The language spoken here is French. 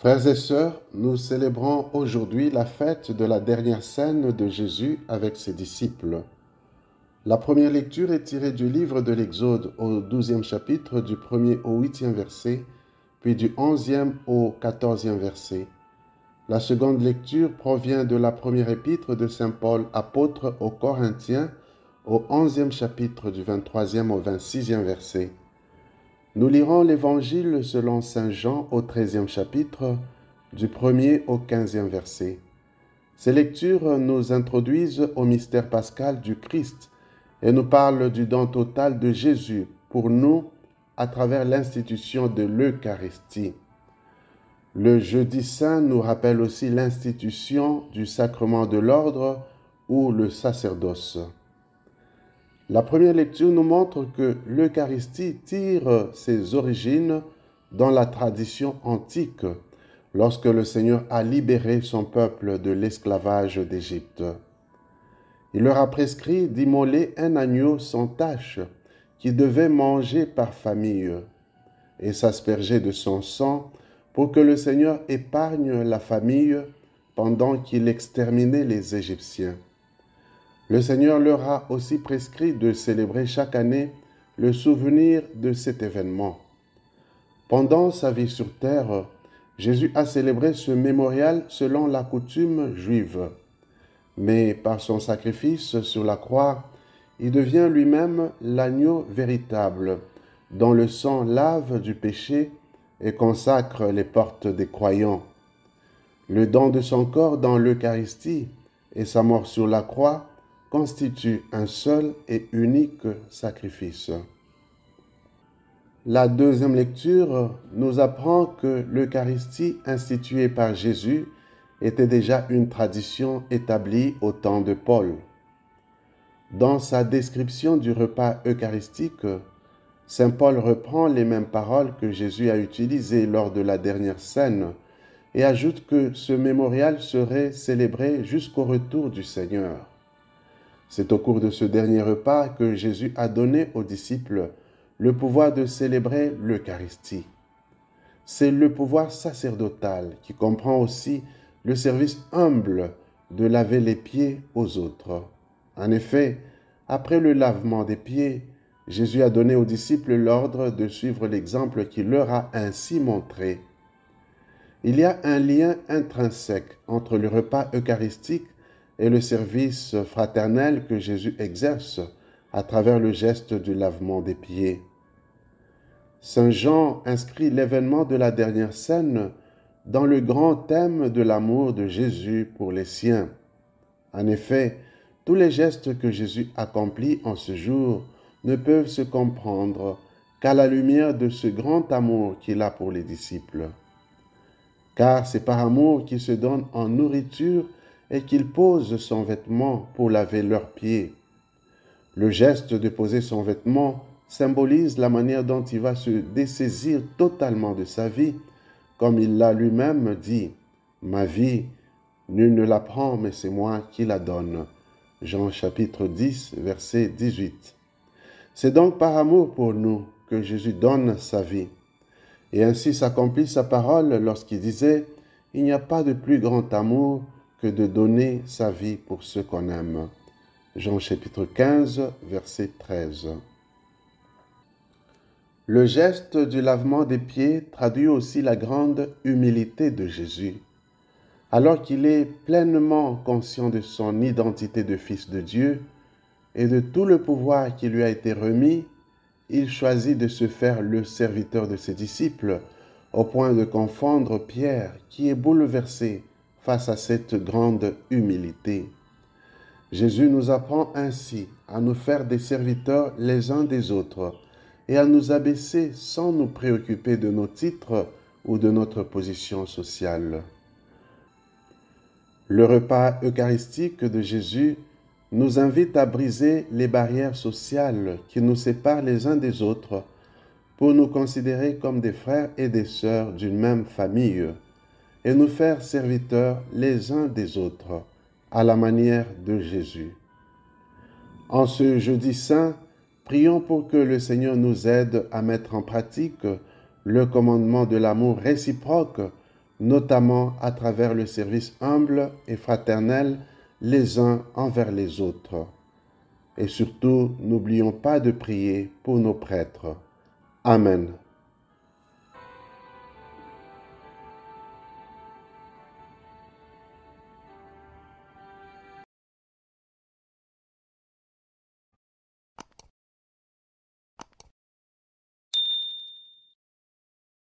Frères et sœurs, nous célébrons aujourd'hui la fête de la dernière scène de Jésus avec ses disciples. La première lecture est tirée du livre de l'Exode au 12e chapitre, du 1er au 8e verset, puis du 11e au 14e verset. La seconde lecture provient de la première épître de Saint Paul, apôtre aux Corinthiens, au 11e chapitre, du 23e au 26e verset. Nous lirons l'Évangile selon Saint Jean au 13e chapitre, du 1er au 15e verset. Ces lectures nous introduisent au mystère pascal du Christ et nous parlent du don total de Jésus pour nous à travers l'institution de l'Eucharistie. Le jeudi saint nous rappelle aussi l'institution du sacrement de l'ordre ou le sacerdoce. La première lecture nous montre que l'Eucharistie tire ses origines dans la tradition antique, lorsque le Seigneur a libéré son peuple de l'esclavage d'Égypte. Il leur a prescrit d'immoler un agneau sans tache, qui devait manger par famille, et s'asperger de son sang pour que le Seigneur épargne la famille pendant qu'il exterminait les Égyptiens. Le Seigneur leur a aussi prescrit de célébrer chaque année le souvenir de cet événement. Pendant sa vie sur terre, Jésus a célébré ce mémorial selon la coutume juive. Mais par son sacrifice sur la croix, il devient lui-même l'agneau véritable, dont le sang lave du péché et consacre les portes des croyants. Le don de son corps dans l'Eucharistie et sa mort sur la croix constituent un seul et unique sacrifice. La deuxième lecture nous apprend que l'Eucharistie instituée par Jésus était déjà une tradition établie au temps de Paul. Dans sa description du repas eucharistique, Saint Paul reprend les mêmes paroles que Jésus a utilisées lors de la dernière scène et ajoute que ce mémorial serait célébré jusqu'au retour du Seigneur. C'est au cours de ce dernier repas que Jésus a donné aux disciples le pouvoir de célébrer l'Eucharistie. C'est le pouvoir sacerdotal qui comprend aussi le service humble de laver les pieds aux autres. En effet, après le lavement des pieds, Jésus a donné aux disciples l'ordre de suivre l'exemple qu'il leur a ainsi montré. Il y a un lien intrinsèque entre le repas eucharistique et le service fraternel que Jésus exerce à travers le geste du lavement des pieds. Saint Jean inscrit l'événement de la dernière scène dans le grand thème de l'amour de Jésus pour les siens. En effet, tous les gestes que Jésus accomplit en ce jour ne peuvent se comprendre qu'à la lumière de ce grand amour qu'il a pour les disciples. Car c'est par amour qu'il se donne en nourriture et qu'il pose son vêtement pour laver leurs pieds. Le geste de poser son vêtement symbolise la manière dont il va se dessaisir totalement de sa vie, comme il l'a lui-même dit, « Ma vie, nul ne la prend, mais c'est moi qui la donne. » Jean chapitre 10, verset 18. C'est donc par amour pour nous que Jésus donne sa vie. Et ainsi s'accomplit sa parole lorsqu'il disait « Il n'y a pas de plus grand amour que de donner sa vie pour ceux qu'on aime. » Jean chapitre 15, verset 13. Le geste du lavement des pieds traduit aussi la grande humilité de Jésus. Alors qu'il est pleinement conscient de son identité de Fils de Dieu et de tout le pouvoir qui lui a été remis, il choisit de se faire le serviteur de ses disciples, au point de confondre Pierre, qui est bouleversé face à cette grande humilité. Jésus nous apprend ainsi à nous faire des serviteurs les uns des autres et à nous abaisser sans nous préoccuper de nos titres ou de notre position sociale. Le repas eucharistique de Jésus nous invite à briser les barrières sociales qui nous séparent les uns des autres pour nous considérer comme des frères et des sœurs d'une même famille et nous faire serviteurs les uns des autres à la manière de Jésus. En ce jeudi saint, prions pour que le Seigneur nous aide à mettre en pratique le commandement de l'amour réciproque notamment à travers le service humble et fraternel les uns envers les autres. Et surtout, n'oublions pas de prier pour nos prêtres. Amen.